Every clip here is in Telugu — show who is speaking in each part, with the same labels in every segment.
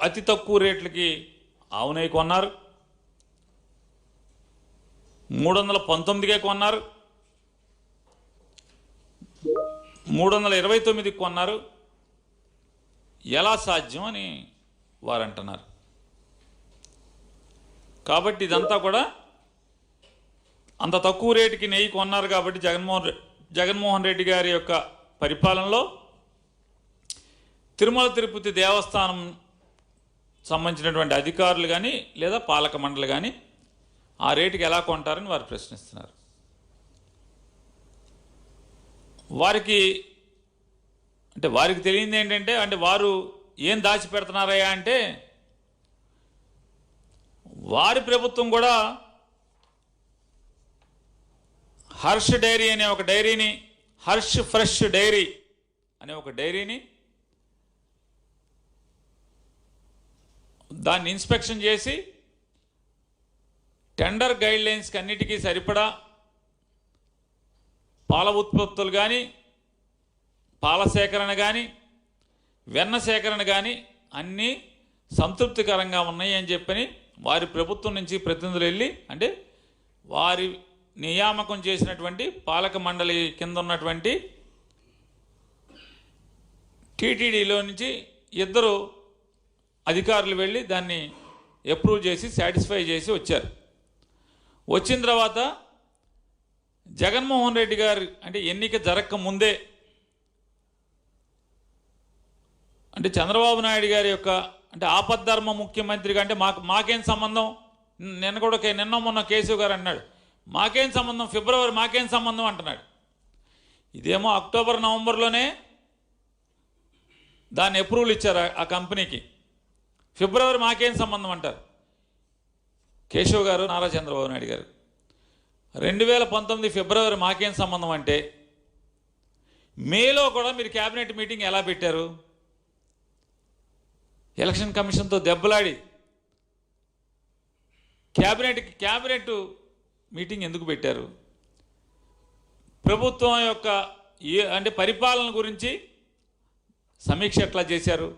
Speaker 1: అతి తక్కువ రేట్లకి ఆవు నెయ్యి కొన్నారు, 319కే కొన్నారు, 329కి కొన్నారు. ఎలా సాధ్యం అని వారు అంటున్నారు. కాబట్టి ఇదంతా కూడా అంత తక్కువ రేటుకి నెయ్యి కొన్నారు కాబట్టి జగన్మోహన్ రెడ్డి గారి యొక్క పరిపాలనలో తిరుమల తిరుపతి దేవస్థానం సంబంధించినటువంటి అధికారులు కానీ లేదా పాలక మండలి కానీ ఆ రేటుకి ఎలా కొంటారని వారు ప్రశ్నిస్తున్నారు. వారికి తెలియంది ఏంటంటే వారు ఏం దాచిపెడుతున్నారయ్యా అంటే వారి ప్రభుత్వం కూడా హర్ష్ డైరీ అనే ఒక డైరీని, హర్ష్ ఫ్రెష్ డైరీ అనే ఒక డైరీని దాన్ని ఇన్స్పెక్షన్ చేసి టెండర్ గైడ్లైన్స్కి అన్నిటికీ సరిపడా పాల ఉత్పత్తులు కానీ, పాల సేకరణ కానీ, వెన్న సేకరణ కానీ అన్నీ సంతృప్తికరంగా ఉన్నాయి అని చెప్పని వారి ప్రభుత్వం నుంచి ప్రతినిధులు వెళ్ళి వారి నియామకం చేసినటువంటి పాలక మండలి కింద ఉన్నటువంటి టీటీడీలో నుంచి 2 అధికారులు వెళ్ళి దాన్ని అప్రూవ్ చేసి సాటిస్ఫై చేసి వచ్చారు. వచ్చిన తర్వాత జగన్మోహన్ రెడ్డి గారు ఎన్నిక జరగక ముందే చంద్రబాబు నాయుడు గారి యొక్క ఆపద్ధర్మ ముఖ్యమంత్రిగా మాకేం సంబంధం, నిన్న మొన్న కేశవ్ గారు అన్నాడు మాకేం సంబంధం, ఫిబ్రవరి మాకేం సంబంధం అంటున్నాడు. ఇదేమో అక్టోబర్ నవంబర్లోనే దాన్ని అప్రూవల్ ఇచ్చారు ఆ కంపెనీకి, ఫిబ్రవరి మాకేం సంబంధం అంటారు కేశవ్ గారు, నారా చంద్రబాబు నాయుడు గారు. 2019 ఫిబ్రవరి మాకేం సంబంధం అంటే మేలో కూడా మీరు క్యాబినెట్ మీటింగ్ ఎలా పెట్టారు? ఎలక్షన్ కమిషన్తో దెబ్బలాడి క్యాబినెట్ మీటింగ్ ఎందుకు పెట్టారు? ప్రభుత్వం యొక్క పరిపాలన గురించి సమీక్ష ఎట్లా చేశారు?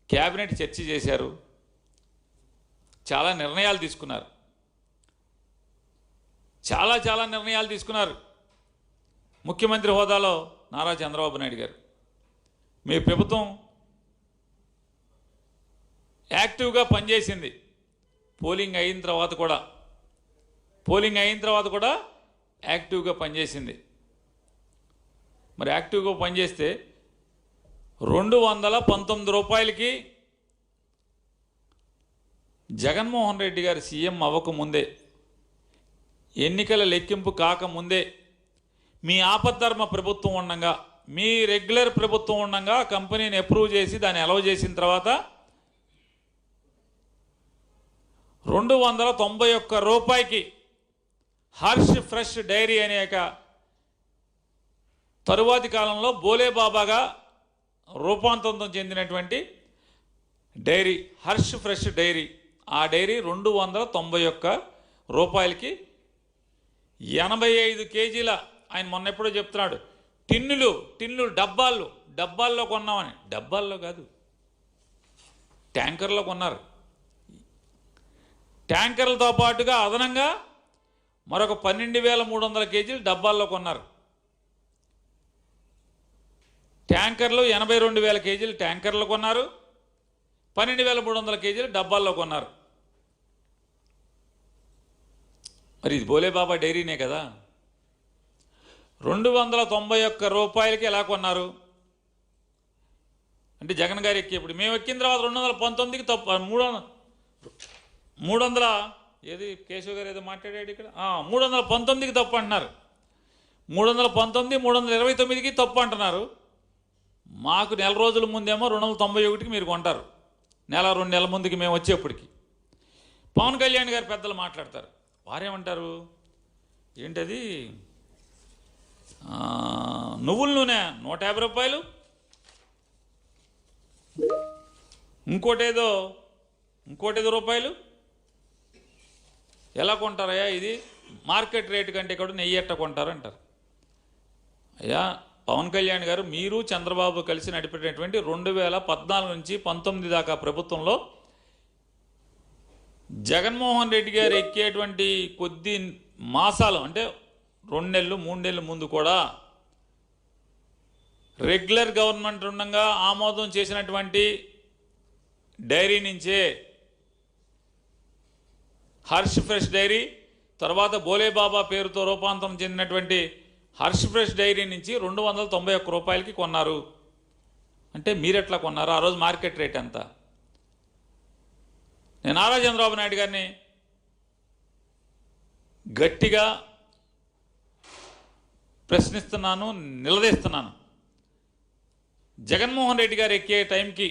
Speaker 1: క్యాబినెట్ చర్చ చేశారు, చాలా నిర్ణయాలు తీసుకున్నారు, చాలా నిర్ణయాలు తీసుకున్నారు. ముఖ్యమంత్రి హోదాలో నారా చంద్రబాబు నాయుడు గారు మీ ప్రభుత్వం యాక్టివ్గా పనిచేసింది. పోలింగ్ అయిన తర్వాత కూడా యాక్టివ్గా పనిచేసింది. మరి యాక్టివ్గా పనిచేస్తే 219 రూపాయలకి జగన్మోహన్ రెడ్డి గారు సీఎం అవ్వకముందే, ఎన్నికల లెక్కింపు కాకముందే మీ ఆపద్ధర్మ ప్రభుత్వం ఉండగా, మీ రెగ్యులర్ ప్రభుత్వం ఉండగా కంపెనీని అప్రూవ్ చేసి దాన్ని అలౌ చేసిన తర్వాత 291 రూపాయకి హర్ష్ ఫ్రెష్ డైరీ అనేక తరువాతి కాలంలో బోలేబాబాగా రూపాంతరం చెందినటువంటి డైరీ హర్ష్ ఫ్రెష్ డైరీ, ఆ డైరీ 291 రూపాయలకి 85 కేజీల, ఆయన మొన్న ఎప్పుడో చెప్తున్నాడు టిన్నులు డబ్బాల్లో కొన్నామని. డబ్బాల్లో కాదు, ట్యాంకర్లో కొన్నారు. ట్యాంకర్లతో పాటుగా అదనంగా మరొక 12,300 కేజీలు డబ్బాల్లో కొన్నారు. ట్యాంకర్లు 82,000 కేజీలు ట్యాంకర్లు కొన్నారు, 12,300 కేజీలు డబ్బాల్లో కొన్నారు. మరి ఇది బోలేబాబా డైరీనే కదా. 291 రూపాయలకి ఎలా కొన్నారు? జగన్ గారు ఎక్కి మేము ఎక్కిన తర్వాత 219కి తప్పు, 300 ఏది కేశవ్ గారు ఏదో మాట్లాడాడు ఇక్కడ, 319కి తప్పు అంటున్నారు. 319, 329కి తప్పు అంటున్నారు. మాకు నెల రోజుల ముందేమో 291కి మీరు కొంటారు, 1-2 నెలల ముందుకి మేము వచ్చేప్పటికి. పవన్ కళ్యాణ్ గారు పెద్దలు మాట్లాడతారు, వారేమంటారు, ఏంటది నువ్వుల నూనె 150 రూపాయలు, ఇంకోటేదో రూపాయలు. ఎలా కొంటారయ్యా ఇది? మార్కెట్ రేటు కంటే కూడా నెయ్యి ఎట్ట కొంటారు అంటారు. అయ్యా పవన్ కళ్యాణ్ గారు మీరు చంద్రబాబు కలిసి నడిపేటటువంటి 2014 నుంచి 19 దాకా ప్రభుత్వంలో జగన్మోహన్ రెడ్డి గారు ఎక్కేటువంటి కొద్ది మాసాలు అంటే 2 నెలలు 3 నెలల ముందు కూడా రెగ్యులర్ గవర్నమెంట్ ఉండగా ఆమోదం చేసినటువంటి డైరీ నుంచే హర్ష్ ఫ్రెష్ డైరీ, తర్వాత బోలేబాబా పేరుతో రూపాంతరం చెందినటువంటి హర్ష్ ఫ్రెష్ డైరీ నుంచి 291 రూపాయలకి కొన్నారు. అంటే మీరెట్లా కొన్నారు? ఆ రోజు మార్కెట్ రేట్ ఎంత? నేను నారా చంద్రబాబు నాయుడు గారిని గట్టిగా ప్రశ్నిస్తున్నాను, నిలదీస్తున్నాను. జగన్మోహన్ రెడ్డి గారు ఎక్కే టైంకి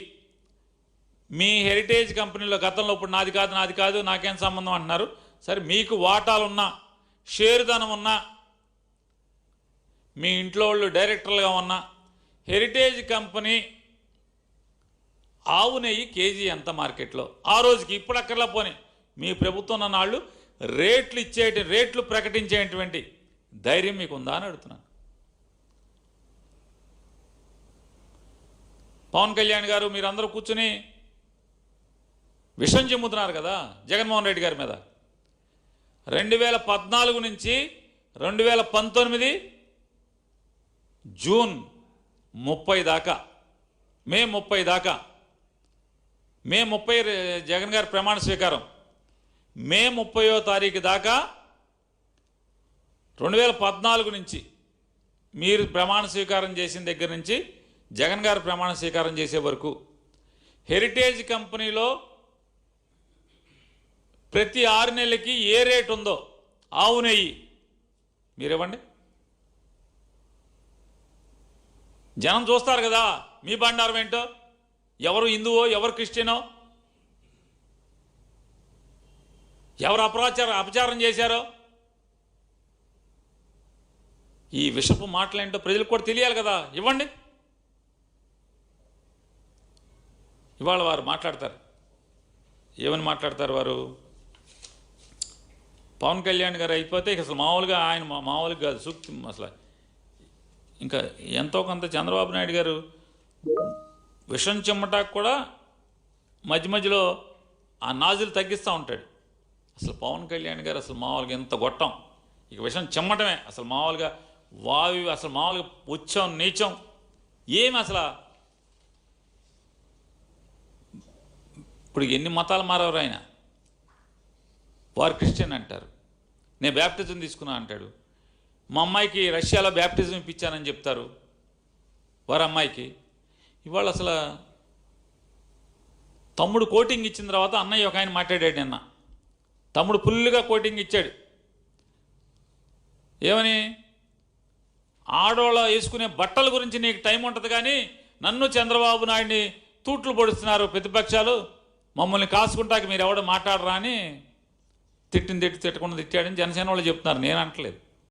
Speaker 1: మీ హెరిటేజ్ కంపెనీలో గతంలో ఇప్పుడు నాది కాదు నాకేం సంబంధం అంటున్నారు. సరే, మీకు వాటాలున్నా, షేరుధనం ఉన్నా, మీ ఇంట్లో వాళ్ళు డైరెక్టర్లుగా ఉన్న హెరిటేజ్ కంపెనీ ఆవు నెయ్యి కేజీ ఎంత మార్కెట్లో ఆ రోజుకి? ఇప్పుడు అక్కర్లా పోనీ మీ ప్రభుత్వం ఉన్న నాళ్ళు రేట్లు ప్రకటించేటువంటి ధైర్యం మీకు ఉందా అని అడుగుతున్నాను. పవన్ కళ్యాణ్ గారు మీరందరూ కూర్చుని విషం చెమ్ముతున్నారు కదా జగన్మోహన్ రెడ్డి గారి మీద. 2014 నుంచి 2019 జూన్ 30 దాకా, మే 30 జగన్ గారి ప్రమాణ స్వీకారం, మే 30వ తారీఖు దాకా 2014 నుంచి మీరు ప్రమాణ స్వీకారం చేసిన దగ్గర నుంచి జగన్ గారు ప్రమాణ స్వీకారం చేసే వరకు హెరిటేజ్ కంపెనీలో ప్రతి 6 నెలలకి ఏ రేటు ఉందో ఆవు నెయ్యి మీరివ్వండి. జనం చూస్తారు కదా మీ బండారం ఏంటో, ఎవరు హిందువో ఎవరు క్రిస్టియనో, ఎవరు అపచారం చేశారో. ఈ విషపు మాటలేంటో ప్రజలకు కూడా తెలియాలి కదా, ఇవ్వండి. ఇవాళ వారు మాట్లాడతారు, ఏమని మాట్లాడతారు వారు? పవన్ కళ్యాణ్ గారు అయిపోతే అసలు మామూలుగా ఆయన మామూలుగా కాదు, సూక్తి అసలు ఇంకా ఎంతో కొంత చంద్రబాబు నాయుడు గారు విషం చెమ్మటాకు కూడా మధ్య మధ్యలో ఆ నాజులు తగ్గిస్తూ ఉంటాడు. అసలు పవన్ కళ్యాణ్ గారు అసలు మామూలుగా ఎంత గొట్టం, ఇక విషం చెమ్మటమే. అసలు మామూలుగా అసలు మామూలుగా ఉచ్చం నీచం ఏమి అసలు. ఇప్పుడు ఎన్ని మతాలు మారవరు ఆయన. వారు క్రిస్టియన్ అంటారు, నేను బ్యాప్టిజం తీసుకున్నా అంటాడు. మా అమ్మాయికి రష్యాలో బ్యాప్టిజం ఇప్పించానని చెప్తారు వారి అమ్మాయికి. ఇవాళ అసలు తమ్ముడు కోటింగ్ ఇచ్చిన తర్వాత అన్నయ్య ఒక ఆయన మాట్లాడాడు నిన్న. తమ్ముడు ఫుల్గా కోటింగ్ ఇచ్చాడు. ఏమని? ఆడోళ్ళ వేసుకునే బట్టల గురించి నీకు టైం ఉంటుంది కానీ నన్ను చంద్రబాబు నాయుడిని తూట్లు పొడుస్తున్నారు ప్రతిపక్షాలు, మమ్మల్ని కాసుకుంటాక మీరు ఎవడో మాట్లాడరా అని తిట్టకుండా తిట్టాడని జనసేన వాళ్ళు చెప్తున్నారు, నేను అంటలేదు.